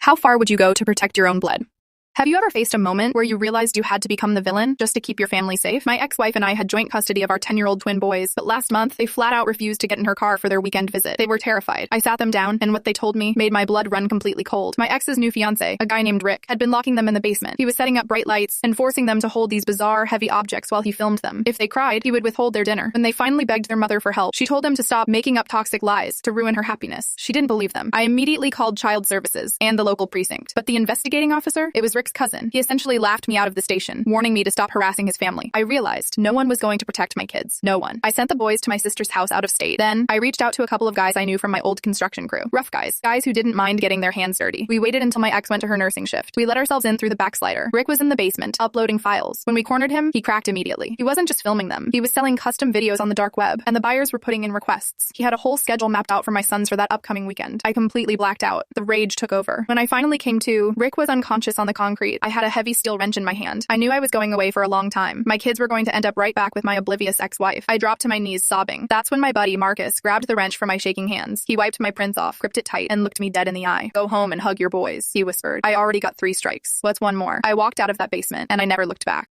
How far would you go to protect your own blood? Have you ever faced a moment where you realized you had to become the villain just to keep your family safe? My ex-wife and I had joint custody of our 10-year-old twin boys, but last month, they flat out refused to get in her car for their weekend visit. They were terrified. I sat them down, and what they told me made my blood run completely cold. My ex's new fiancé, a guy named Rick, had been locking them in the basement. He was setting up bright lights and forcing them to hold these bizarre, heavy objects while he filmed them. If they cried, he would withhold their dinner. When they finally begged their mother for help, she told them to stop making up toxic lies to ruin her happiness. She didn't believe them. I immediately called child services and the local precinct. But the investigating officer, it was Rick's cousin. He essentially laughed me out of the station, warning me to stop harassing his family. I realized no one was going to protect my kids. No one. I sent the boys to my sister's house out of state. Then, I reached out to a couple of guys I knew from my old construction crew. Rough guys. Guys who didn't mind getting their hands dirty. We waited until my ex went to her nursing shift. We let ourselves in through the backslider. Rick was in the basement, uploading files. When we cornered him, he cracked immediately. He wasn't just filming them. He was selling custom videos on the dark web, and the buyers were putting in requests. He had a whole schedule mapped out for my sons for that upcoming weekend. I completely blacked out. The rage took over. When I finally came to, Rick was unconscious on the concrete. I had a heavy steel wrench in my hand. I knew I was going away for a long time. My kids were going to end up right back with my oblivious ex-wife. I dropped to my knees sobbing. That's when my buddy Marcus grabbed the wrench from my shaking hands. He wiped my prints off, gripped it tight, and looked me dead in the eye. "Go home and hug your boys," he whispered. "I already got 3 strikes. What's one more?" I walked out of that basement, and I never looked back.